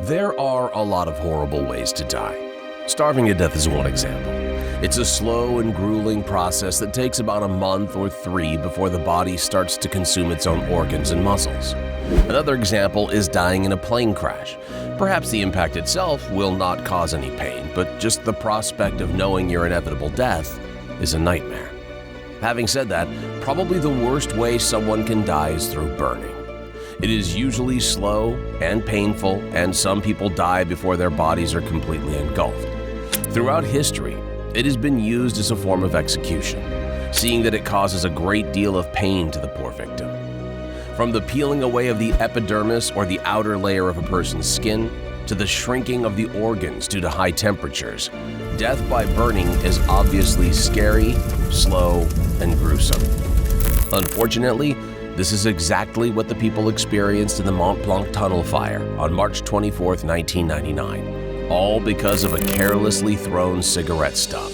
There are a lot of horrible ways to die. Starving to death is one example. It's a slow and grueling process that takes about a month or 3 before the body starts to consume its own organs and muscles. Another example is dying in a plane crash. Perhaps the impact itself will not cause any pain, but just the prospect of knowing your inevitable death is a nightmare. Having said that, probably the worst way someone can die is through burning. It is usually slow and painful, and some people die before their bodies are completely engulfed. Throughout history, it has been used as a form of execution, seeing that it causes a great deal of pain to the poor victim. From the peeling away of the epidermis or the outer layer of a person's skin, to the shrinking of the organs due to high temperatures, death by burning is obviously scary, slow, and gruesome. Unfortunately, this is exactly what the people experienced in the Mont Blanc tunnel fire on March 24, 1999, all because of a carelessly thrown cigarette stub.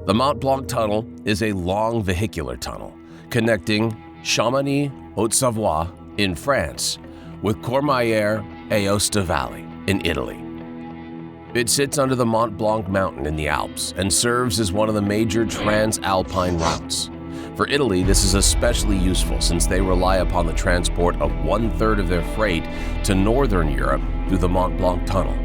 The Mont Blanc tunnel is a long vehicular tunnel connecting Chamonix, Haute-Savoie in France with Courmayeur-Aosta Valley in Italy. It sits under the Mont Blanc mountain in the Alps and serves as one of the major trans-alpine routes. For Italy, this is especially useful since they rely upon the transport of 1/3 of their freight to northern Europe through the Mont Blanc tunnel.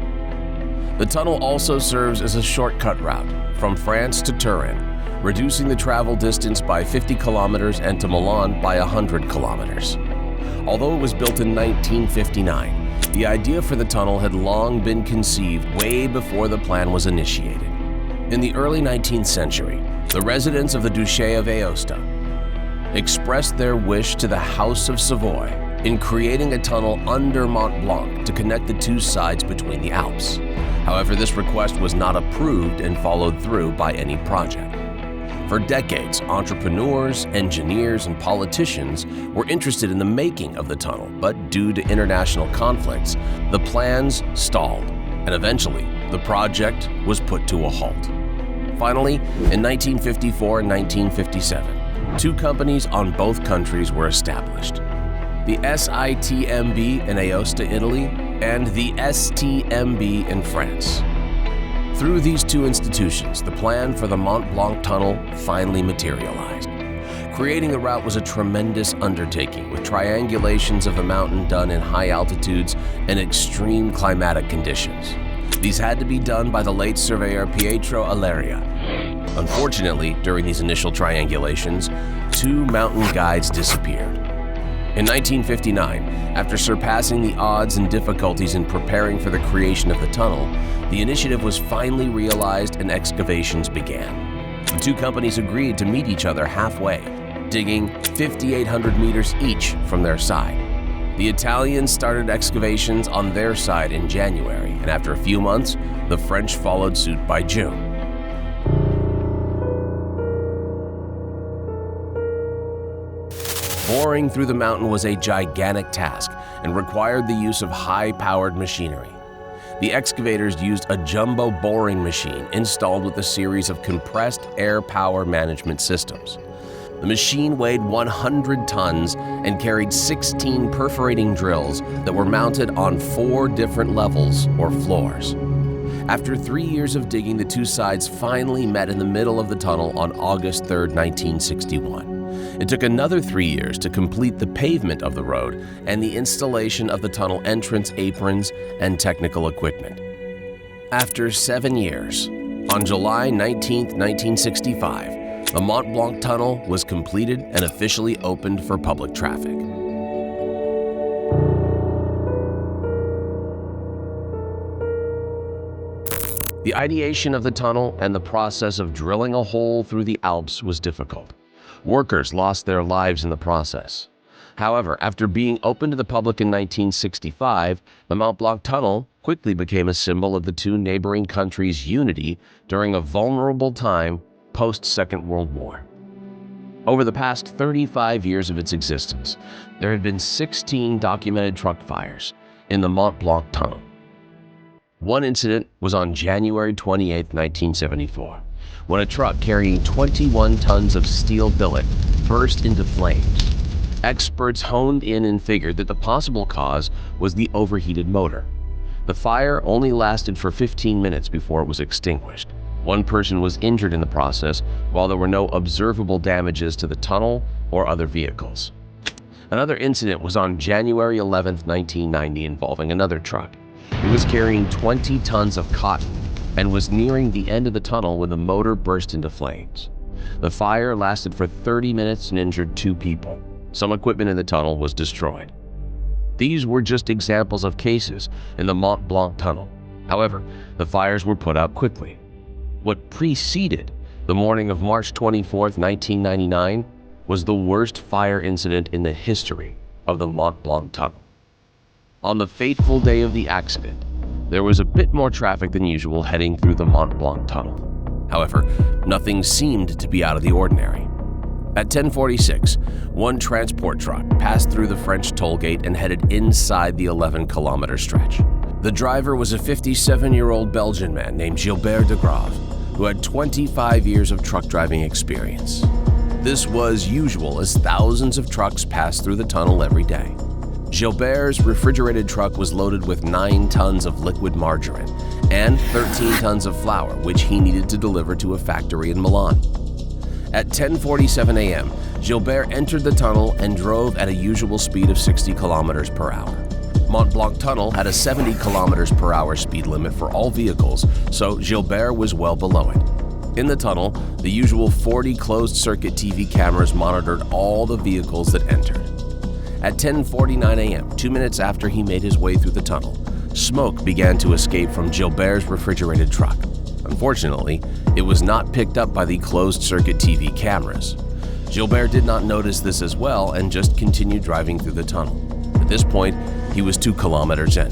The tunnel also serves as a shortcut route from France to Turin, reducing the travel distance by 50 kilometers and to Milan by 100 kilometers. Although it was built in 1959, the idea for the tunnel had long been conceived way before the plan was initiated. In the early 19th century, the residents of the Duchy of Aosta expressed their wish to the House of Savoy in creating a tunnel under Mont Blanc to connect the two sides between the Alps. However, this request was not approved and followed through by any project. For decades, entrepreneurs, engineers, and politicians were interested in the making of the tunnel, but due to international conflicts, the plans stalled, and eventually, the project was put to a halt. Finally, in 1954 and 1957, 2 companies on both countries were established: the SITMB in Aosta, Italy, and the STMB in France. Through these 2 institutions, the plan for the Mont Blanc tunnel finally materialized. Creating the route was a tremendous undertaking, with triangulations of the mountain done in high altitudes and extreme climatic conditions. These had to be done by the late surveyor Pietro Alleria. Unfortunately, during these initial triangulations, 2 mountain guides disappeared. In 1959, after surpassing the odds and difficulties in preparing for the creation of the tunnel, the initiative was finally realized and excavations began. The 2 companies agreed to meet each other halfway, digging 5,800 meters each from their side. The Italians started excavations on their side in January, and after a few months, the French followed suit by June. Boring through the mountain was a gigantic task and required the use of high-powered machinery. The excavators used a jumbo boring machine installed with a series of compressed air power management systems. The machine weighed 100 tons and carried 16 perforating drills that were mounted on 4 different levels or floors. After 3 years of digging, the 2 sides finally met in the middle of the tunnel on August 3, 1961. It took another 3 years to complete the pavement of the road and the installation of the tunnel entrance aprons and technical equipment. After 7 years, on July 19, 1965, the Mont Blanc tunnel was completed and officially opened for public traffic. The ideation of the tunnel and the process of drilling a hole through the Alps was difficult. Workers lost their lives in the process. However, after being opened to the public in 1965, the Mont Blanc tunnel quickly became a symbol of the 2 neighboring countries' unity during a vulnerable time post-Second World War. Over the past 35 years of its existence, there have been 16 documented truck fires in the Mont Blanc tunnel. One incident was on January 28, 1974. when a truck carrying 21 tons of steel billet burst into flames. Experts honed in and figured that the possible cause was the overheated motor. The fire only lasted for 15 minutes before it was extinguished. One person was injured in the process, while there were no observable damages to the tunnel or other vehicles. Another incident was on January 11, 1990, involving another truck. It was carrying 20 tons of cotton and was nearing the end of the tunnel when the motor burst into flames. The fire lasted for 30 minutes and injured 2 people. Some equipment in the tunnel was destroyed. These were just examples of cases in the Mont Blanc tunnel. However, the fires were put out quickly. What preceded the morning of March 24, 1999, was the worst fire incident in the history of the Mont Blanc tunnel. On the fateful day of the accident, there was a bit more traffic than usual heading through the Mont Blanc tunnel. However, nothing seemed to be out of the ordinary. At 10:46, one transport truck passed through the French toll gate and headed inside the 11-kilometer stretch. The driver was a 57-year-old Belgian man named Gilbert de Grave, who had 25 years of truck driving experience. This was usual as thousands of trucks passed through the tunnel every day. Gilbert's refrigerated truck was loaded with 9 tons of liquid margarine and 13 tons of flour, which he needed to deliver to a factory in Milan. At 10:47 a.m., Gilbert entered the tunnel and drove at a usual speed of 60 kilometers per hour. Mont Blanc Tunnel had a 70 kilometers per hour speed limit for all vehicles, so Gilbert was well below it. In the tunnel, the usual 40 closed-circuit TV cameras monitored all the vehicles that entered. At 10:49 a.m., 2 minutes after he made his way through the tunnel, smoke began to escape from Gilbert's refrigerated truck. Unfortunately, it was not picked up by the closed-circuit TV cameras. Gilbert did not notice this as well and just continued driving through the tunnel. At this point, he was 2 kilometers in.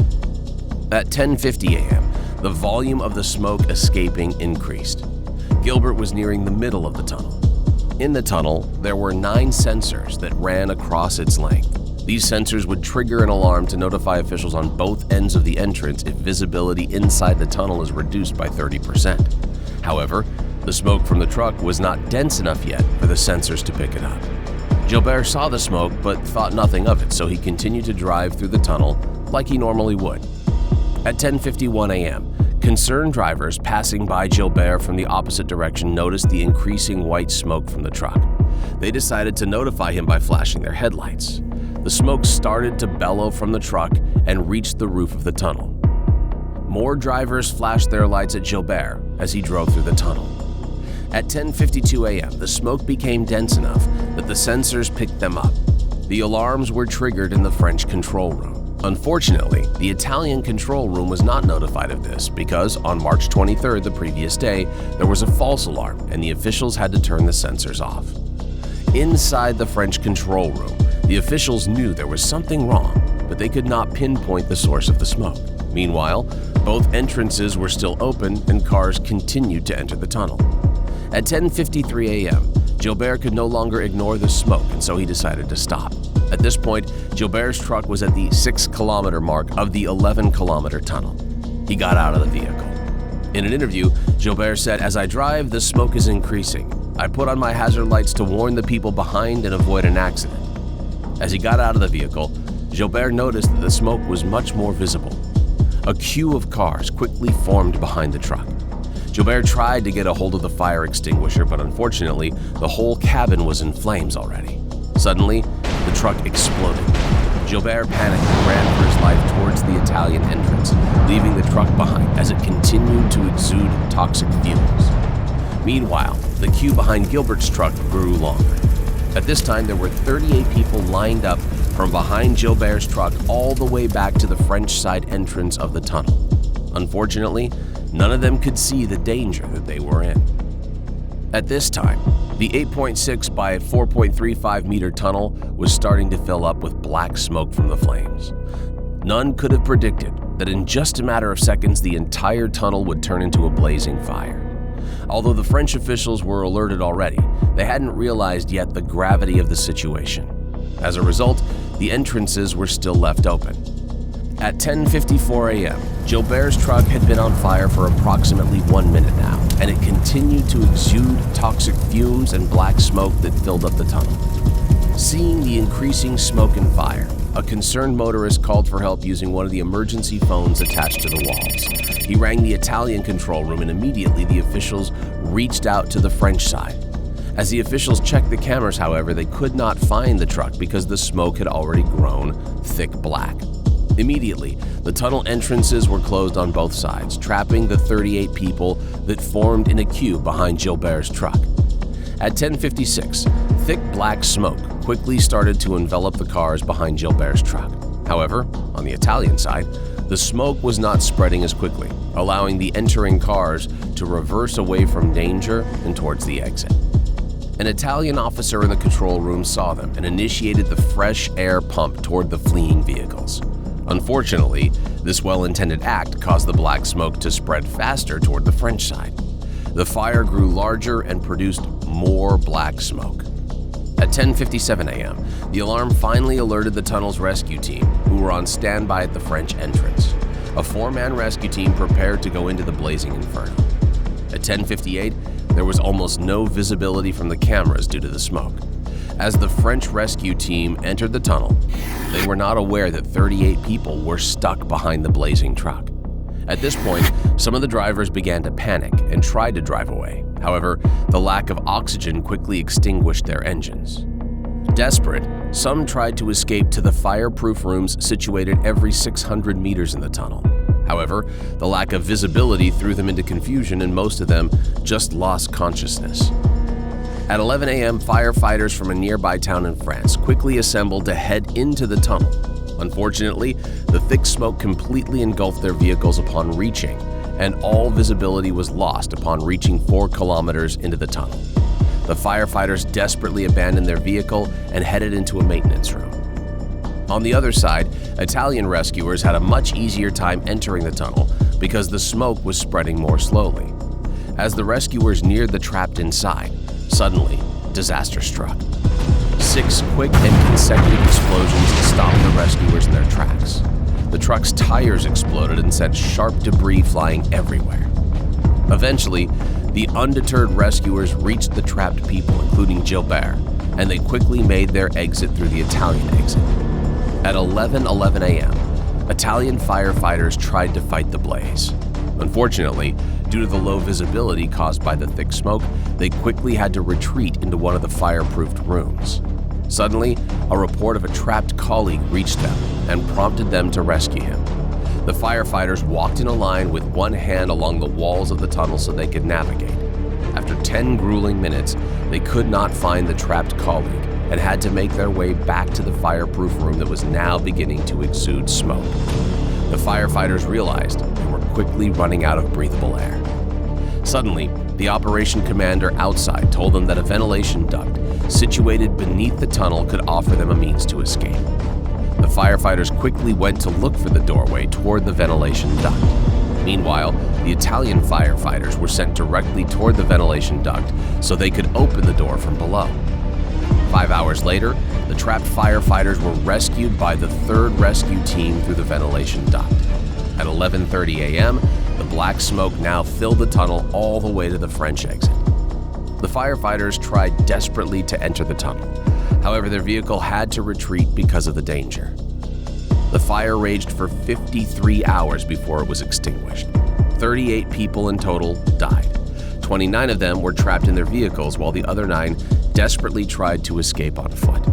At 10:50 a.m., the volume of the smoke escaping increased. Gilbert was nearing the middle of the tunnel. In the tunnel, there were 9 sensors that ran across its length. These sensors would trigger an alarm to notify officials on both ends of the entrance if visibility inside the tunnel is reduced by 30%. However, the smoke from the truck was not dense enough yet for the sensors to pick it up. Gilbert saw the smoke but thought nothing of it, so he continued to drive through the tunnel like he normally would. At 10:51 a.m., concerned drivers passing by Gilbert from the opposite direction noticed the increasing white smoke from the truck. They decided to notify him by flashing their headlights. The smoke started to bellow from the truck and reached the roof of the tunnel. More drivers flashed their lights at Gilbert as he drove through the tunnel. At 10:52 a.m., the smoke became dense enough that the sensors picked them up. The alarms were triggered in the French control room. Unfortunately, the Italian control room was not notified of this because on March 23rd, the previous day, there was a false alarm and the officials had to turn the sensors off. Inside the French control room, the officials knew there was something wrong, but they could not pinpoint the source of the smoke. Meanwhile, both entrances were still open and cars continued to enter the tunnel. At 10:53 a.m., Gilbert could no longer ignore the smoke, and so he decided to stop. At this point, Gilbert's truck was at the 6-kilometer mark of the 11-kilometer tunnel. He got out of the vehicle. In an interview, Gilbert said, "As I drive, the smoke is increasing. I put on my hazard lights to warn the people behind and avoid an accident." As he got out of the vehicle, Gilbert noticed that the smoke was much more visible. A queue of cars quickly formed behind the truck. Gilbert tried to get a hold of the fire extinguisher, but unfortunately, the whole cabin was in flames already. Suddenly, the truck exploded. Gilbert panicked and ran for his life towards the Italian entrance, leaving the truck behind as it continued to exude toxic fumes. Meanwhile, the queue behind Gilbert's truck grew longer. At this time, there were 38 people lined up from behind Gilbert's truck all the way back to the French side entrance of the tunnel. Unfortunately, none of them could see the danger that they were in. At this time, the 8.6 by 4.35 meter tunnel was starting to fill up with black smoke from the flames. None could have predicted that in just a matter of seconds, the entire tunnel would turn into a blazing fire. Although the French officials were alerted already, they hadn't realized yet the gravity of the situation. As a result, the entrances were still left open. At 10:54 a.m., Gilbert's truck had been on fire for approximately 1 minute now, and it continued to exude toxic fumes and black smoke that filled up the tunnel. Seeing the increasing smoke and fire, a concerned motorist called for help using one of the emergency phones attached to the walls. He rang the Italian control room, and immediately the officials reached out to the French side. As the officials checked the cameras, however, they could not find the truck because the smoke had already grown thick black. Immediately, the tunnel entrances were closed on both sides, trapping the 38 people that formed in a queue behind Gilbert's truck. At 10:56, thick black smoke quickly started to envelop the cars behind Gilbert's truck. However, on the Italian side, the smoke was not spreading as quickly, allowing the entering cars to reverse away from danger and towards the exit. An Italian officer in the control room saw them and initiated the fresh air pump toward the fleeing vehicles. Unfortunately, this well-intended act caused the black smoke to spread faster toward the French side. The fire grew larger and produced more black smoke. At 10:57 a.m., the alarm finally alerted the tunnel's rescue team, who were on standby at the French entrance. A 4-man rescue team prepared to go into the blazing inferno. At 10:58, there was almost no visibility from the cameras due to the smoke. As the French rescue team entered the tunnel, they were not aware that 38 people were stuck behind the blazing truck. At this point, some of the drivers began to panic and tried to drive away. However, the lack of oxygen quickly extinguished their engines. Desperate, some tried to escape to the fireproof rooms situated every 600 meters in the tunnel. However, the lack of visibility threw them into confusion, and most of them just lost consciousness. At 11 a.m., firefighters from a nearby town in France quickly assembled to head into the tunnel. Unfortunately, the thick smoke completely engulfed their vehicles upon reaching, and all visibility was lost upon reaching 4 kilometers into the tunnel. The firefighters desperately abandoned their vehicle and headed into a maintenance room. On the other side, Italian rescuers had a much easier time entering the tunnel because the smoke was spreading more slowly. As the rescuers neared the trapped inside, suddenly, disaster struck. 6 quick and consecutive explosions stopped the rescuers in their tracks. The truck's tires exploded and sent sharp debris flying everywhere. Eventually, the undeterred rescuers reached the trapped people, including Gilbert, and they quickly made their exit through the Italian exit. At 11:11 a.m., Italian firefighters tried to fight the blaze. Unfortunately, due to the low visibility caused by the thick smoke, they quickly had to retreat into one of the fireproofed rooms. Suddenly, a report of a trapped colleague reached them and prompted them to rescue him. The firefighters walked in a line with one hand along the walls of the tunnel so they could navigate. After 10 grueling minutes, they could not find the trapped colleague and had to make their way back to the fireproof room that was now beginning to exude smoke. The firefighters realized they were quickly running out of breathable air. Suddenly, the operation commander outside told them that a ventilation duct situated beneath the tunnel could offer them a means to escape. The firefighters quickly went to look for the doorway toward the ventilation duct. Meanwhile, the Italian firefighters were sent directly toward the ventilation duct so they could open the door from below. 5 hours later, the trapped firefighters were rescued by the 3rd rescue team through the ventilation duct. At 11:30 a.m., the black smoke now filled the tunnel all the way to the French exit. The firefighters tried desperately to enter the tunnel. However, their vehicle had to retreat because of the danger. The fire raged for 53 hours before it was extinguished. 38 people in total died. 29 of them were trapped in their vehicles, while the other 9 desperately tried to escape on foot.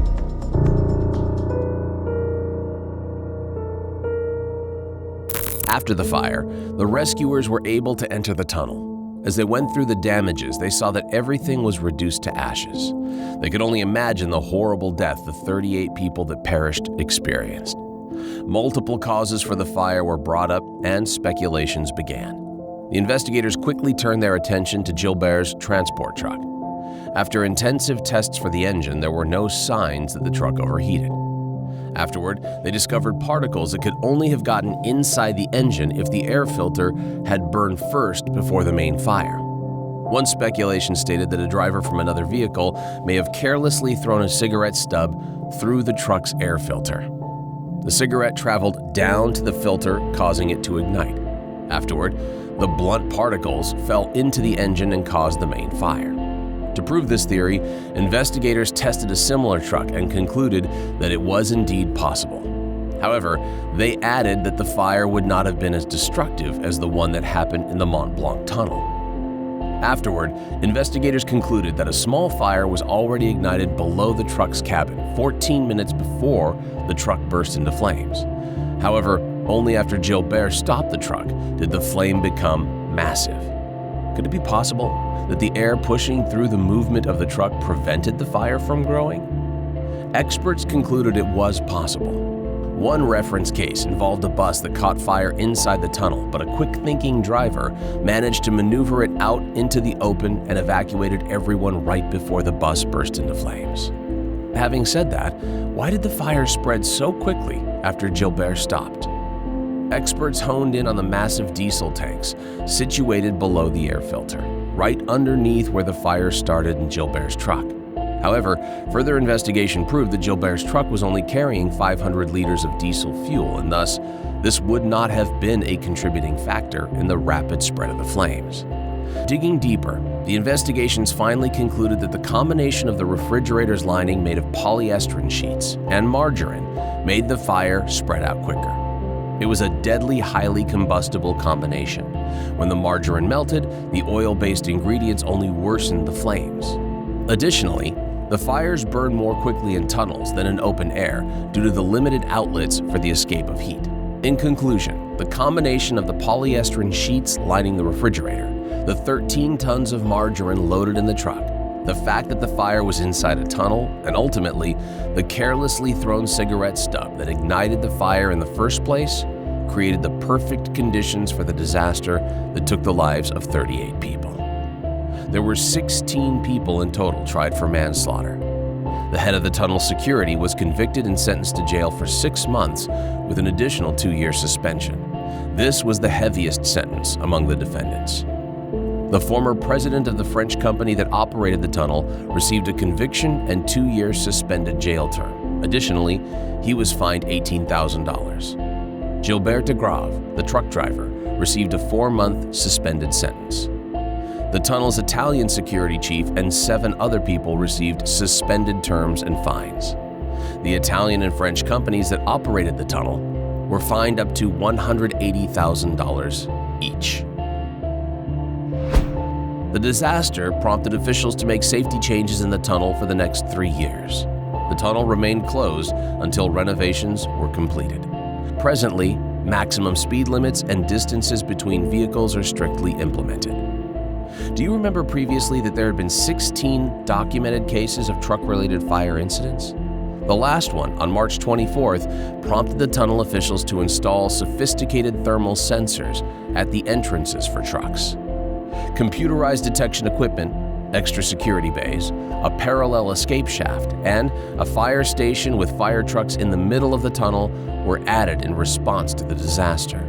After the fire, the rescuers were able to enter the tunnel. As they went through the damages, they saw that everything was reduced to ashes. They could only imagine the horrible death the 38 people that perished experienced. Multiple causes for the fire were brought up and speculations began. The investigators quickly turned their attention to Gilbert's transport truck. After intensive tests for the engine, there were no signs that the truck overheated. Afterward, they discovered particles that could only have gotten inside the engine if the air filter had burned first before the main fire. One speculation stated that a driver from another vehicle may have carelessly thrown a cigarette stub through the truck's air filter. The cigarette traveled down to the filter, causing it to ignite. Afterward, the blunt particles fell into the engine and caused the main fire. To prove this theory, investigators tested a similar truck and concluded that it was indeed possible. However, they added that the fire would not have been as destructive as the one that happened in the Mont Blanc tunnel. Afterward, investigators concluded that a small fire was already ignited below the truck's cabin 14 minutes before the truck burst into flames. However, only after Gilbert stopped the truck did the flame become massive. Could it be possible that the air pushing through the movement of the truck prevented the fire from growing? Experts concluded it was possible. One reference case involved a bus that caught fire inside the tunnel, but a quick-thinking driver managed to maneuver it out into the open and evacuated everyone right before the bus burst into flames. Having said that, why did the fire spread so quickly after Gilbert stopped? Experts honed in on the massive diesel tanks situated below the air filter, right underneath where the fire started in Gilbert's truck. However, further investigation proved that Gilbert's truck was only carrying 500 liters of diesel fuel, and thus, this would not have been a contributing factor in the rapid spread of the flames. Digging deeper, the investigations finally concluded that the combination of the refrigerator's lining made of polyester sheets and margarine made the fire spread out quicker. It was a deadly, highly combustible combination. When the margarine melted, the oil-based ingredients only worsened the flames. Additionally, the fires burn more quickly in tunnels than in open air due to the limited outlets for the escape of heat. In conclusion, the combination of the polyester sheets lining the refrigerator, the 13 tons of margarine loaded in the truck, the fact that the fire was inside a tunnel, and ultimately, the carelessly thrown cigarette stub that ignited the fire in the first place, created the perfect conditions for the disaster that took the lives of 38 people. There were 16 people in total tried for manslaughter. The head of the tunnel security was convicted and sentenced to jail for 6 months with an additional 2-year suspension. This was the heaviest sentence among the defendants. The former president of the French company that operated the tunnel received a conviction and 2-year suspended jail term. Additionally, he was fined $18,000. Gilbert de Grave, the truck driver, received a 4-month suspended sentence. The tunnel's Italian security chief and 7 other people received suspended terms and fines. The Italian and French companies that operated the tunnel were fined up to $180,000 each. The disaster prompted officials to make safety changes in the tunnel for the next 3 years. The tunnel remained closed until renovations were completed. Presently, maximum speed limits and distances between vehicles are strictly implemented. Do you remember previously that there had been 16 documented cases of truck-related fire incidents? The last one, on March 24th, prompted the tunnel officials to install sophisticated thermal sensors at the entrances for trucks. Computerized detection equipment, extra security bays, a parallel escape shaft, and a fire station with fire trucks in the middle of the tunnel were added in response to the disaster.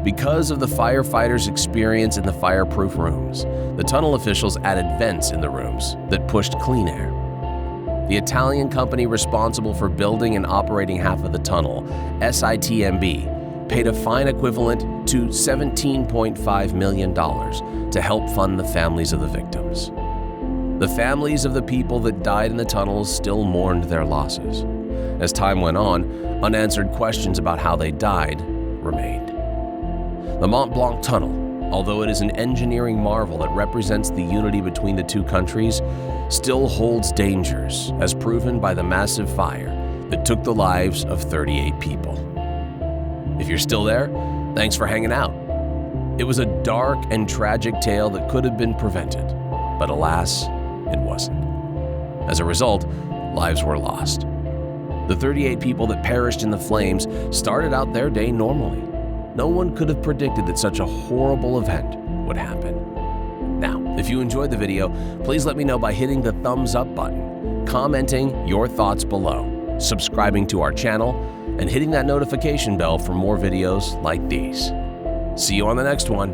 Because of the firefighters' experience in the fireproof rooms, the tunnel officials added vents in the rooms that pushed clean air. The Italian company responsible for building and operating half of the tunnel, SITMB, paid a fine equivalent to $17.5 million to help fund the families of the victims. The families of the people that died in the tunnels still mourned their losses. As time went on, unanswered questions about how they died remained. The Mont Blanc Tunnel, although it is an engineering marvel that represents the unity between the two countries, still holds dangers, as proven by the massive fire that took the lives of 38 people. If you're still there, thanks for hanging out. It was a dark and tragic tale that could have been prevented, but alas, it wasn't. As a result, lives were lost. The 38 people that perished in the flames started out their day normally. No one could have predicted that such a horrible event would happen. Now, if you enjoyed the video, please let me know by hitting the thumbs up button, commenting your thoughts below, subscribing to our channel, and hitting that notification bell for more videos like these. See you on the next one.